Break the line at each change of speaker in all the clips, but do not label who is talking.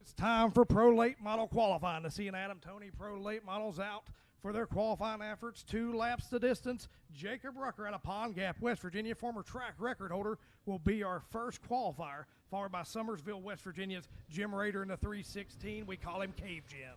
It's time for Pro Late Model qualifying. To see an Adam Tony Pro Late Models out for their qualifying efforts. 2 laps the distance. Jacob Rucker out of Pond Gap, West Virginia, former track record holder, will be our first qualifier, followed by Summersville, West Virginia's Jim Rader in the 316. We call him Cave Jim.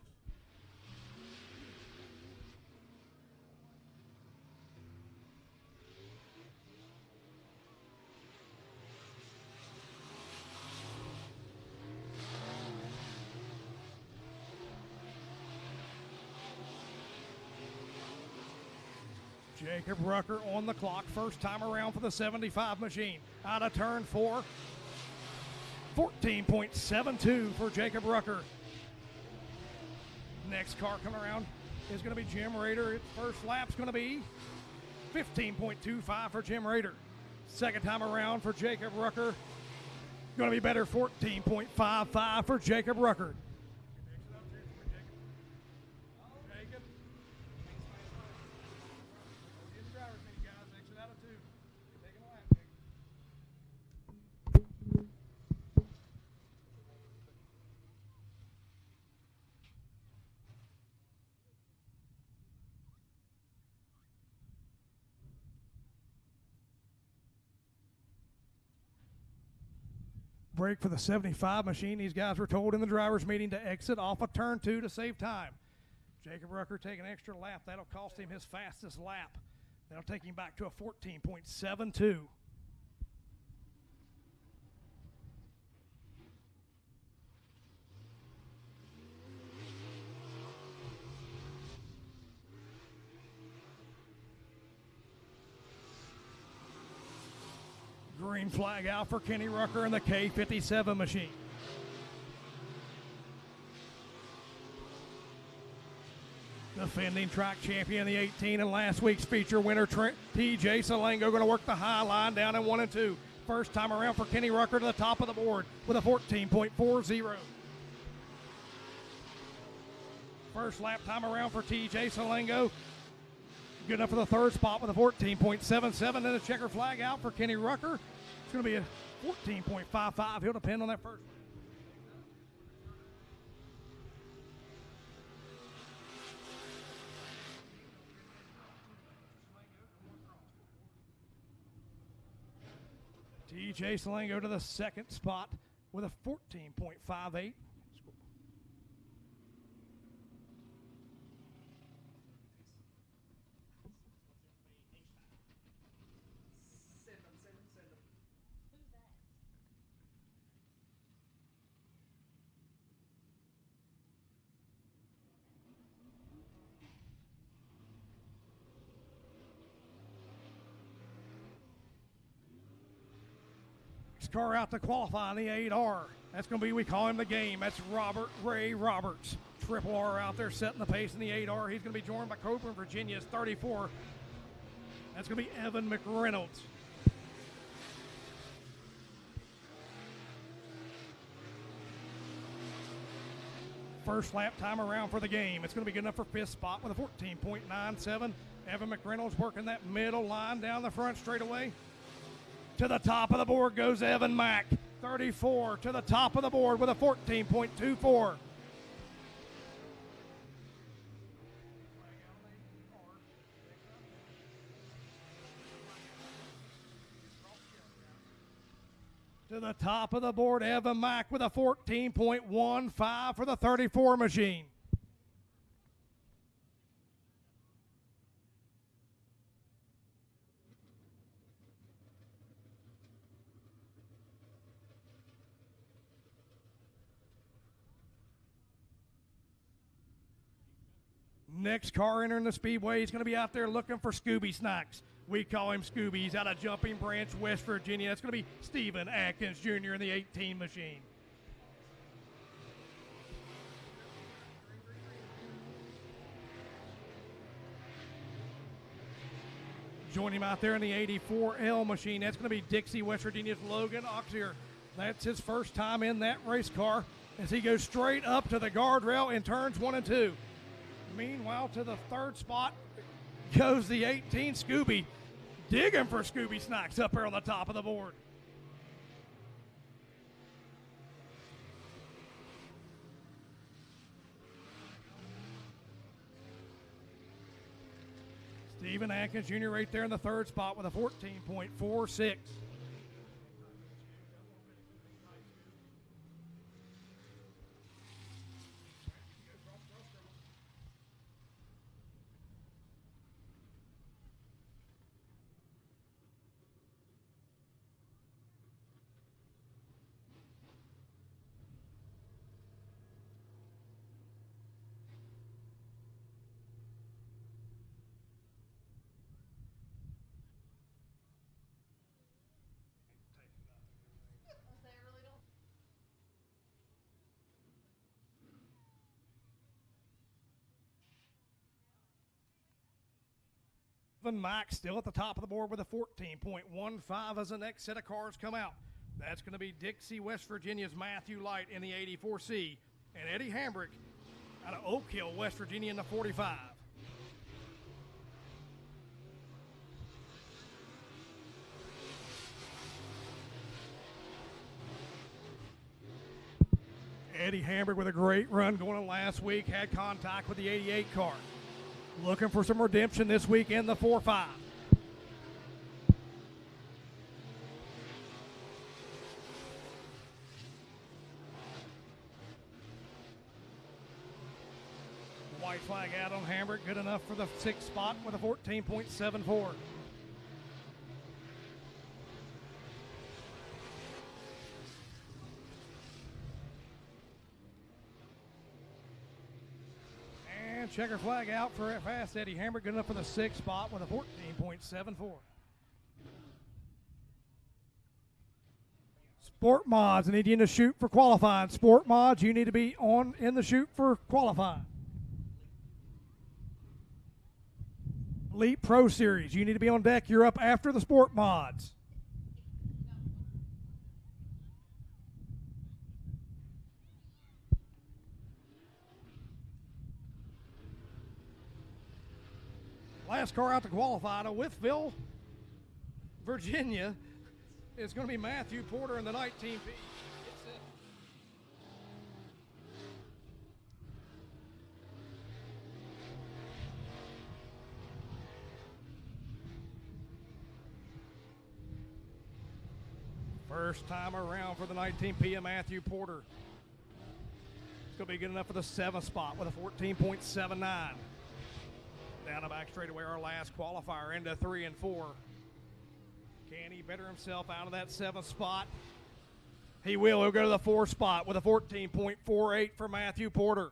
Jacob Rucker on the clock, first time around for the 75 machine. Out of turn 4, 14.72 for Jacob Rucker. Next car coming around is going to be Jim Rader. Its first lap's going to be 15.25 for Jim Rader. Second time around for Jacob Rucker, going to be better, 14.55 for Jacob Rucker. Break for the 75 machine. These guys were told in the driver's meeting to exit off of turn 2 to save time. Jacob Rucker taking an extra lap. That'll cost him his fastest lap. That'll take him back to a 14.72. Green flag out for Kenny Rucker in the K57 machine. Defending track champion in the 18 and last week's feature winner, TJ Salengo, going to work the high line down in 1 and 2. First time around for Kenny Rucker to the top of the board with a 14.40. First lap time around for TJ Salengo. Good enough for the third spot with a 14.77. And a checker flag out for Kenny Rucker. It's going to be a 14.55. He'll depend on that first. TJ Salengo to the second spot with a 14.58. Car out to qualify in the 8R. That's going to be, we call him the game. That's Robert Ray Roberts. Triple R out there setting the pace in the 8R. He's going to be joined by Coburn, Virginia's 34. That's going to be Evan McReynolds. First lap time around for the game. It's going to be good enough for fifth spot with a 14.97. Evan McReynolds working that middle line down the front straightaway. To the top of the board goes Evan Mack, 34, to the top of the board with a 14.24. To the top of the board, Evan Mack with a 14.15 for the 34 machine. Next car entering the Speedway is going to be out there looking for Scooby Snacks. We call him Scooby. He's out of Jumping Branch, West Virginia. That's going to be Stephen Atkins Jr. in the 18 machine. Join him out there in the 84L machine. That's going to be Dixie, West Virginia's Logan Oxier. That's his first time in that race car as he goes straight up to the guardrail in turns 1 and 2. Meanwhile, to the third spot goes the 18 Scooby, digging for Scooby Snacks up there on the top of the board. Stephen Atkins Jr. right there in the third spot with a 14.46. Mike still at the top of the board with a 14.15 as the next set of cars come out. That's going to be Dixie, West Virginia's Matthew Light in the 84C, and Eddie Hambrick out of Oak Hill, West Virginia in the 45. Eddie Hambrick with a great run going on last week, had contact with the 88 car. Looking for some redemption this week in the 4-5. White flag out on Hambrick, good enough for the 6th spot with a 14.74. Checker flag out for fast Eddie Hambrick, good enough for the 6th spot with a 14.74. Sport mods, I need you to shoot for qualifying. Sport mods, you need to be in the shoot for qualifying. Elite Pro Series, you need to be on deck. You're up after the sport mods. Last car out to qualify to Wytheville, Virginia, is going to be Matthew Porter in the 19P. First time around for the 19P of Matthew Porter. It's going to be good enough for the 7th spot with a 14.79. Down the back straightaway, our last qualifier into 3 and 4. Can he better himself out of that 7th spot? He will. He'll go to the 4th spot with a 14.48 for Matthew Porter.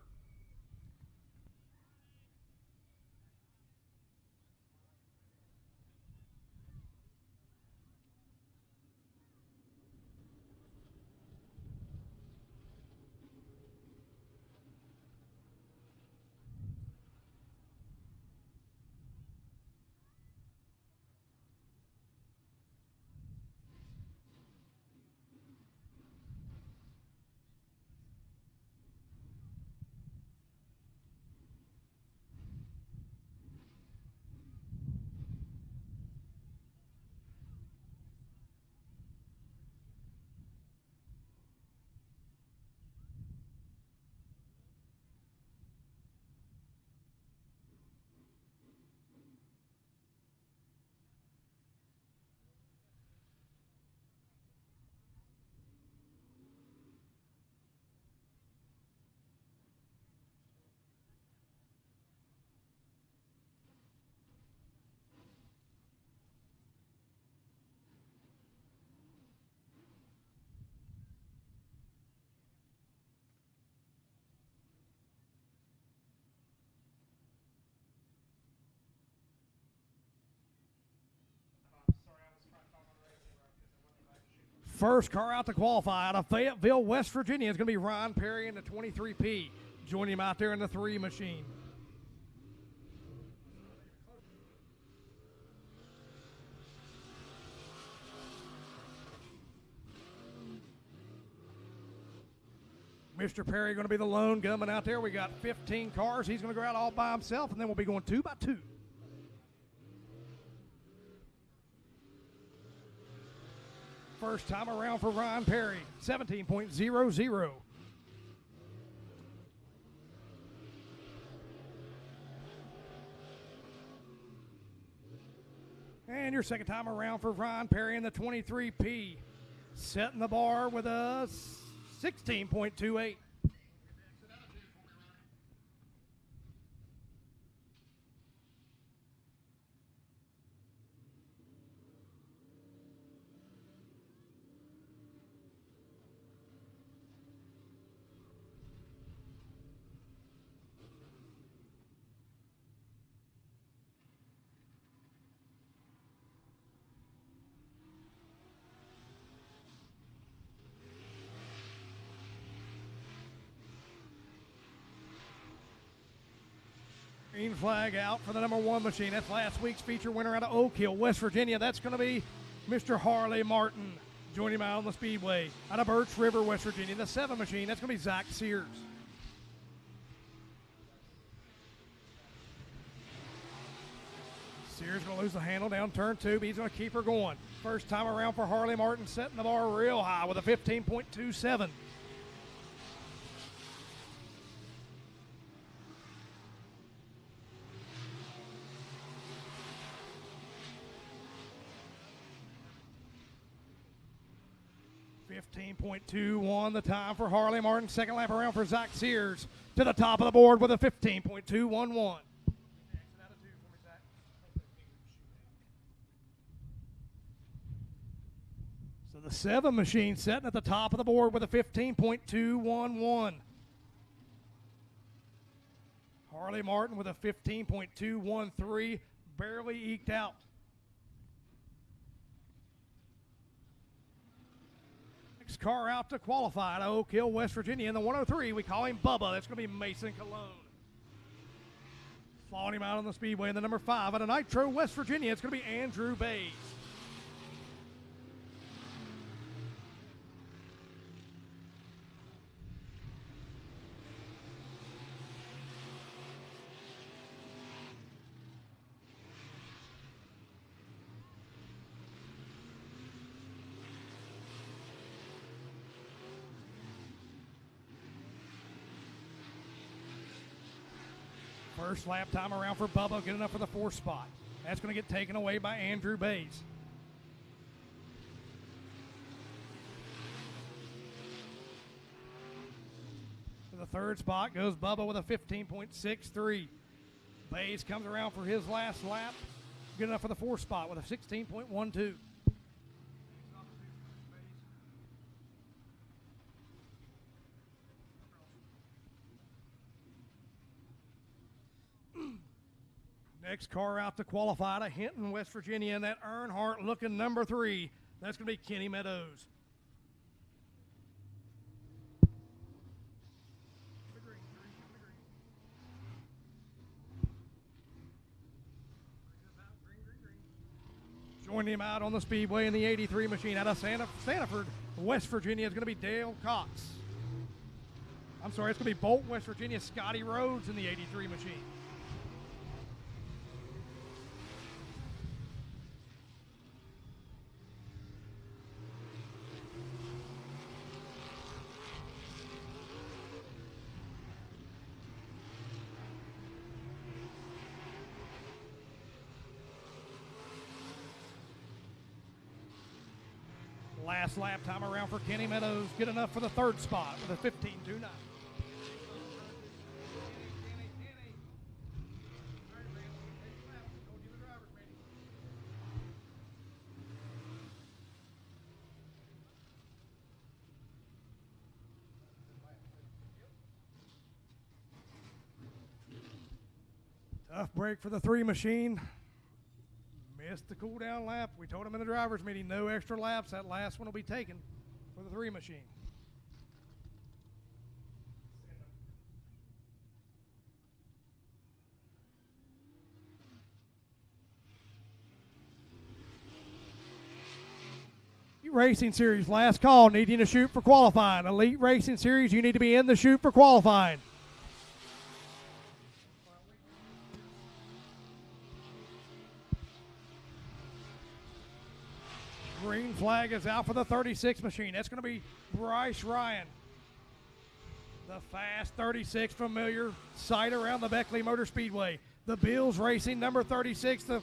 First car out to qualify out of Fayetteville, West Virginia is going to be Ron Perry in the 23P. Joining him out there in the 3 machine. Mr. Perry going to be the lone gunman out there. We got 15 cars. He's going to go out all by himself, and then we'll be going 2 by 2. First time around for Ron Perry, 17.00. And your second time around for Ryan Perry in the 23P. Setting the bar with a 16.28. Green flag out for the number 1 machine. That's last week's feature winner out of Oak Hill, West Virginia. That's going to be Mr. Harley Martin. Joining him out on the Speedway out of Birch River, West Virginia. The 7 machine, that's going to be Zach Sears. Sears going to lose the handle down turn 2, but he's going to keep her going. First time around for Harley Martin, setting the bar real high with a 15.27. .21 the time for Harley Martin. Second lap around for Zach Sears to the top of the board with a 15.211. So the 7 machine setting at the top of the board with a 15.211. Harley Martin with a 15.213, barely eked out. Car out to qualify at Oak Hill, West Virginia. In the 103, we call him Bubba. That's going to be Mason Cologne. Following him out on the Speedway in the number 5 out of Nitro, West Virginia, it's going to be Andrew Bays. First lap time around for Bubba, good enough for the 4th spot. That's going to get taken away by Andrew Bays. To the 3rd spot goes Bubba with a 15.63. Bays comes around for his last lap, good enough for the 4th spot with a 16.12. Next car out to qualify to Hinton, West Virginia, and that Earnhardt looking number 3. That's going to be Kenny Meadows. Joining him out on the Speedway in the 83 machine out of Sanford, West Virginia, is going to be Dale Cox. I'm sorry, it's going to be Bolt, West Virginia, Scotty Rhodes in the 83 machine. Last lap time around for Kenny Meadows, good enough for the 3rd spot with a 15.29. Tough break for the 3 machine. Missed the cool down lap. We told him in the driver's meeting, no extra laps. That last one will be taken for the 3 machine. Racing Series, last call, needing to shoot for qualifying. Elite Racing Series, you need to be in the shoot for qualifying. Green flag is out for the 36 machine. That's going to be Bryce Ryan. The fast 36, familiar sight around the Beckley Motor Speedway. The Bills Racing number 36, the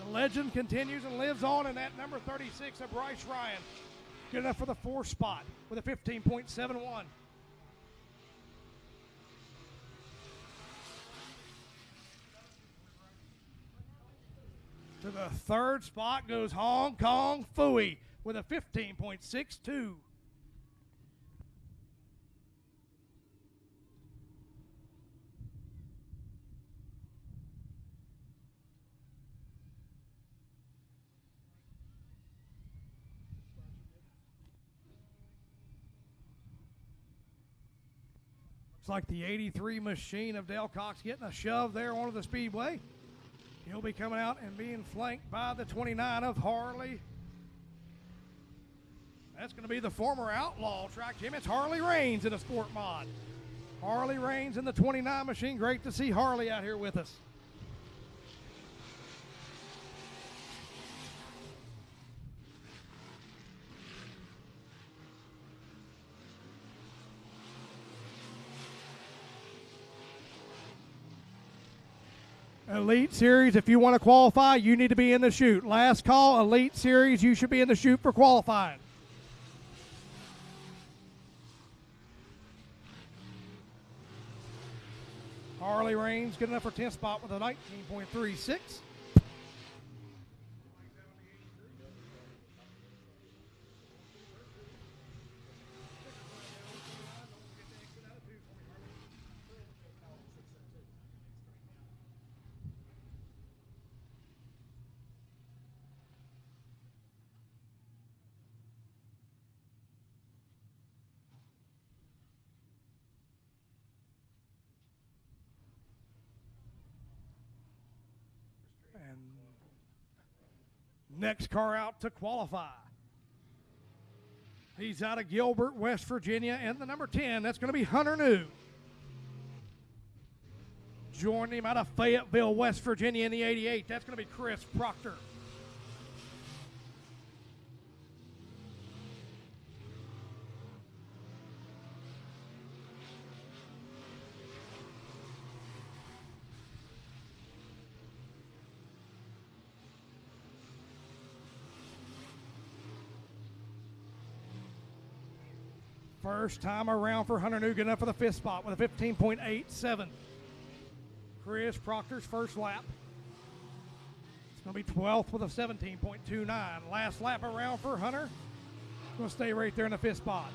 The legend continues and lives on in that number 36 of Bryce Ryan. Good enough for the 4th spot with a 15.71. To the 3rd spot goes Hong Kong Phooey with a 15.62. Looks like the 83 machine of Dale Cox getting a shove there onto the Speedway. He'll be coming out and being flanked by the 29 of Harley. That's going to be the former Outlaw track team. It's Harley Reigns in a sport mod. Harley Reigns in the 29 machine. Great to see Harley out here with us. Elite Series, if you want to qualify, you need to be in the chute. Last call, Elite Series, you should be in the chute for qualifying. Harley Reigns good enough for 10th spot with a 19.36. Next car out to qualify. He's out of Gilbert, West Virginia, and the number 10, that's going to be Hunter New. Joining him out of Fayetteville, West Virginia in the 88, that's going to be Chris Proctor. First time around for Hunter New, good enough for the 5th spot with a 15.87. Chris Proctor's first lap. It's going to be 12th with a 17.29. Last lap around for Hunter. Going to stay right there in the 5th spot.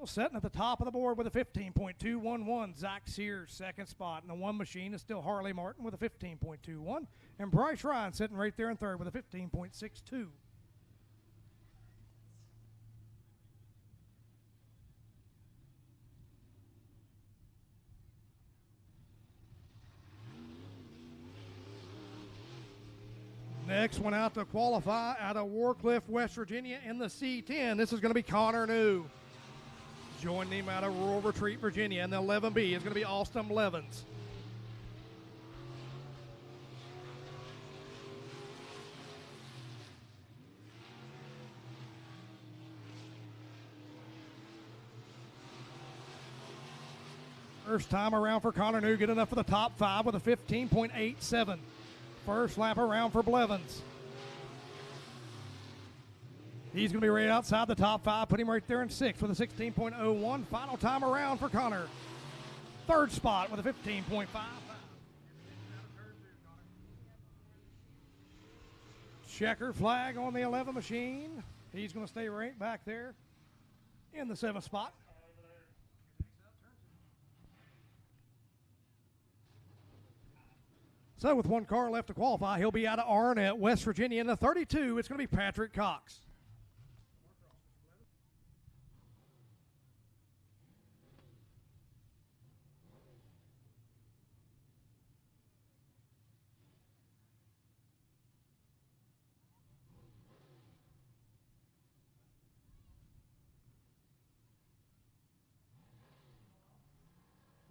Setting at the top of the board with a 15.211, Zach Sears, 2nd spot. And the 1 machine is still Harley Martin with a 15.21. And Bryce Ryan sitting right there in 3rd with a 15.62. Next one out to qualify out of Warcliffe, West Virginia in the C10. This is going to be Connor New. Joining him out of Rural Retreat, Virginia, and the 11B is going to be Austin Levens. First time around for Connor New, good enough for the top 5 with a 15.87. First lap around for Blevins. He's going to be right outside the top 5, put him right there in 6th with a 16.01. Final time around for Connor. 3rd spot with a 15.55. Checker flag on the 11 machine. He's going to stay right back there in the 7th spot. So with 1 car left to qualify, he'll be out of Arnett, West Virginia in the 32. It's going to be Patrick Cox.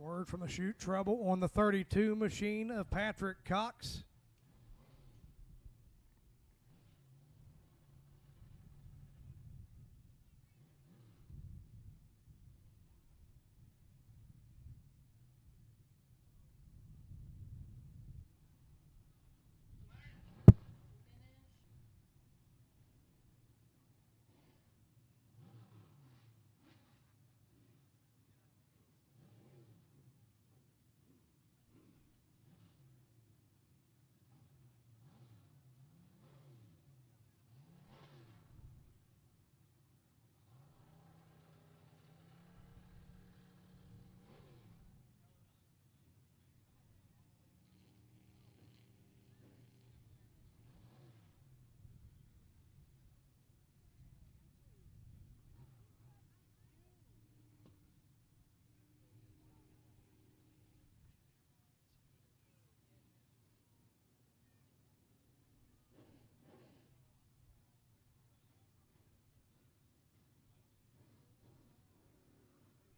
Word from the chute trouble on the 32 machine of Patrick Cox.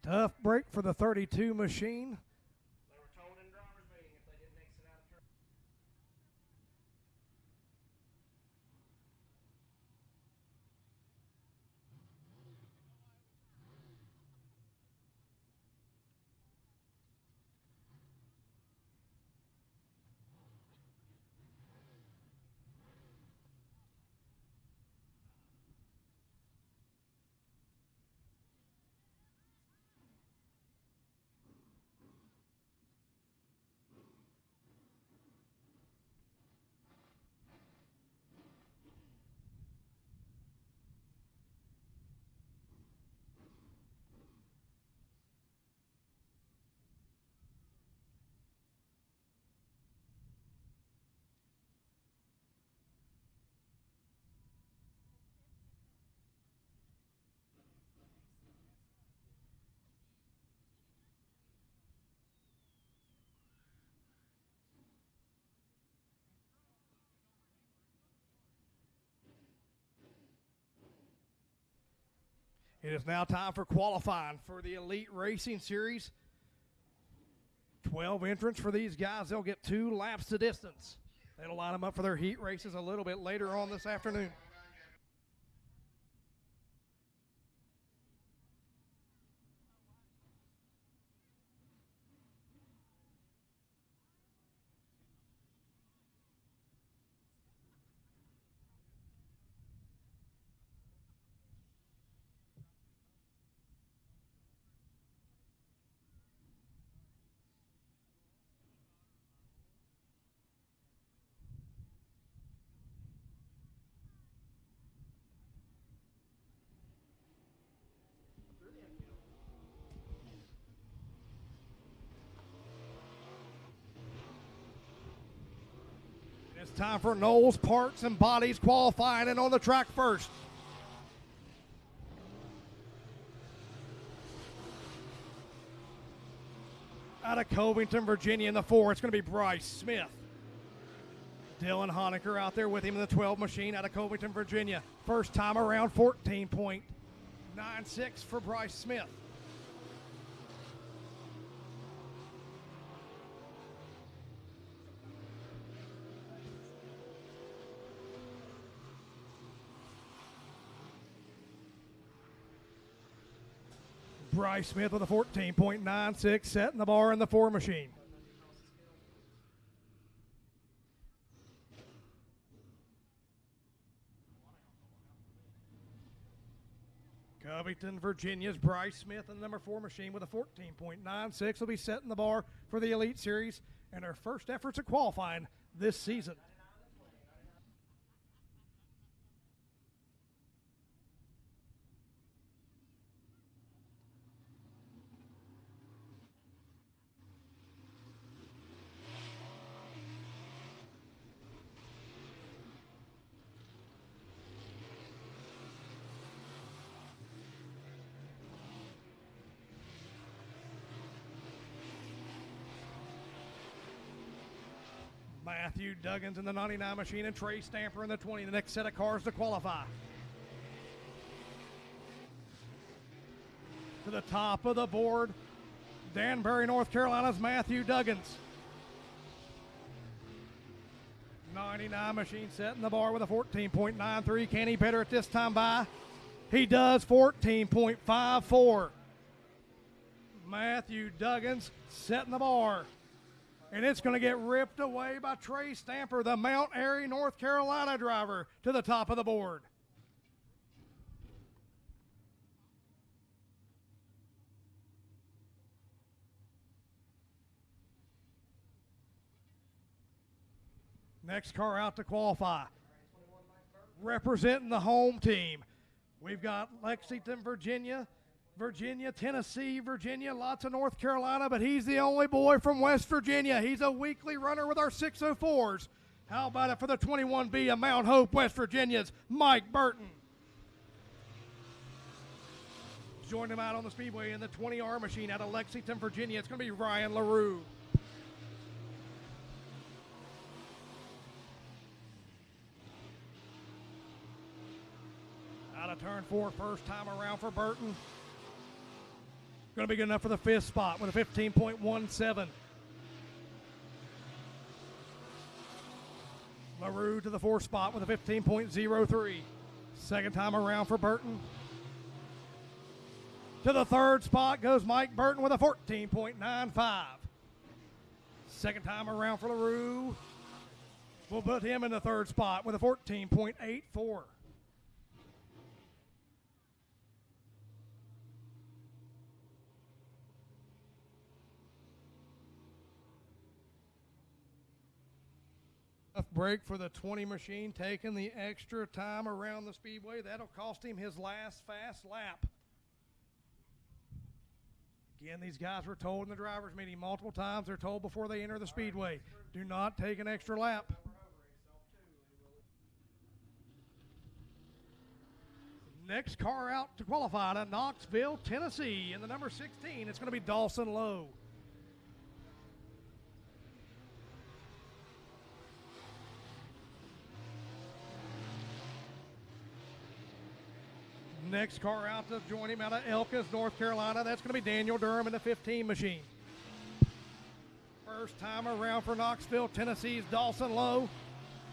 Tough break for the 32 machine.
They were told in driver's meeting if they didn't exit out of turn.
It is now time for qualifying for the Elite Racing Series. 12 entrants for these guys. They'll get 2 laps to distance. That'll line them up for their heat races a little bit later on this afternoon. It's time for Knowles Parts and Bodies qualifying and on the track first. Out of Covington, Virginia in the 4, it's going to be Bryce Smith. Dylan Honecker out there with him in the 12 machine out of Covington, Virginia. First time around, 14.96 for Bryce Smith. Bryce Smith with a 14.96, setting the bar in the 4 machine. Covington, Virginia's Bryce Smith in the number 4 machine with a 14.96 will be setting the bar for the Elite Series and our first efforts at qualifying this season. Matthew Duggin's in the 99 machine and Trey Stamper in the 20, the next set of cars to qualify. To the top of the board, Danbury, North Carolina's Matthew Duggins. 99 machine setting the bar with a 14.93. Can he better at this time by? He does. 14.54. Matthew Duggins setting the bar. And it's going to get ripped away by Trey Stamper, the Mount Airy, North Carolina driver, to the top of the board. Next car out to qualify. Representing the home team, we've got Lexington, Virginia, Tennessee, Virginia, lots of North Carolina, but he's the only boy from West Virginia. He's a weekly runner with our 604s. How about it for the 21B of Mount Hope, West Virginia's Mike Burton. Join him out on the Speedway in the 20R machine out of Lexington, Virginia. It's going to be Ryan Laroo. Out of turn 4, first time around for Burton. Going to be good enough for the 5th spot with a 15.17. Laroo to the 4th spot with a 15.03. Second time around for Burton. To the 3rd spot goes Mike Burton with a 14.95. Second time around for Laroo. We'll put him in the 3rd spot with a 14.84. Break for the 20 machine, taking the extra time around the Speedway. That'll cost him his last fast lap. Again, these guys were told in the driver's meeting multiple times. They're told before they enter the Speedway, do not take an extra lap. Next car out to qualify to Knoxville, Tennessee. In the number 16, it's going to be Dawson Low. Next car out to join him out of Elkins, North Carolina. That's going to be Daniel Durham in the 15 machine. First time around for Knoxville, Tennessee's Dawson Low.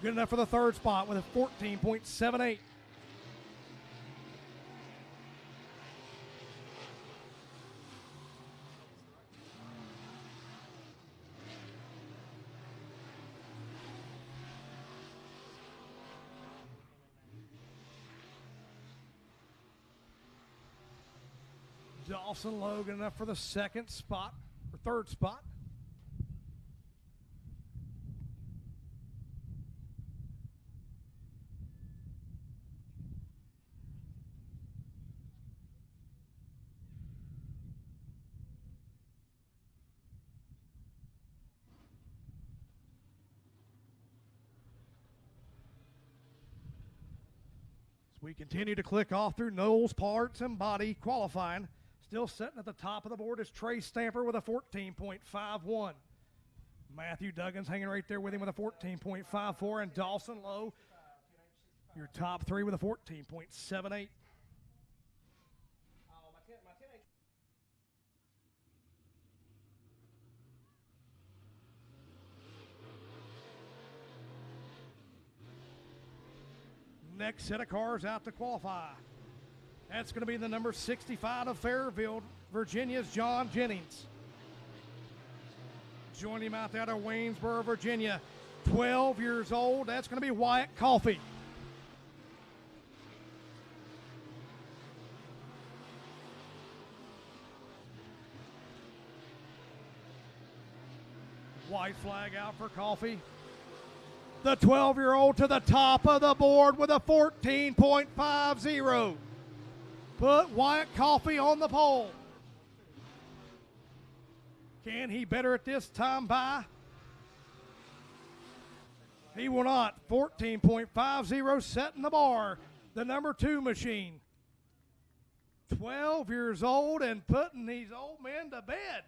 Good enough for the 3rd spot with a 14.78. Dawson Low good enough for the 2nd spot, or 3rd spot. As we continue to click off through Knowles Parts and Body qualifying. Still sitting at the top of the board is Trey Stamper with a 14.51. Matthew Duggins hanging right there with him with a 14.54, and Dawson Low, your top 3 with a 14.78. Next set of cars out to qualify. That's going to be the number 65 of Fairfield, Virginia's John Jennings. Joining him out there of Waynesboro, Virginia, 12 years old. That's going to be Wyatt Coffee. White flag out for Coffee. The 12-year-old to the top of the board with a 14.50. Put Wyatt Coffee on the pole. Can he better at this time by? He will not. 14.50 setting the bar. The number 2 machine. 12 years old and putting these old men to bed.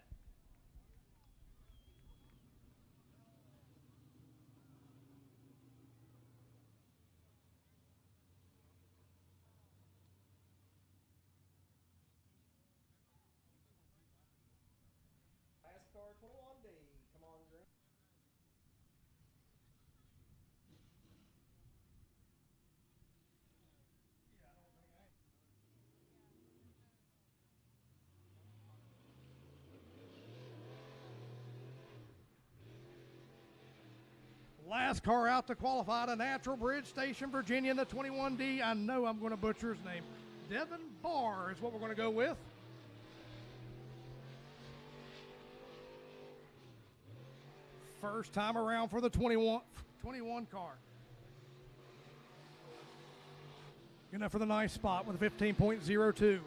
Last car out to qualify to Natural Bridge Station, Virginia, in the 21D. I know I'm going to butcher his name. Devin Barr is what we're going to go with. First time around for the 21 car. Good enough for the nice spot with a 15.02.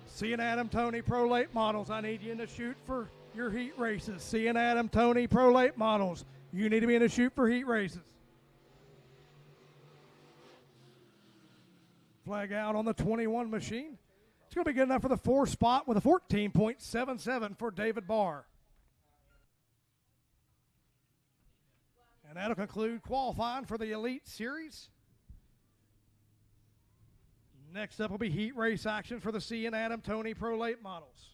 C and Adam Tony Pro Late Models, I need you in the shoot for your heat races. C and Adam Tony Pro Late Models, you need to be in the shoot for heat races. Flag out on the 21 machine. It's going to be good enough for the 4th spot with a 14.77 for David Barr. And that'll conclude qualifying for the Elite Series. Next up will be heat race action for the C and Adam Tony Pro Late Models.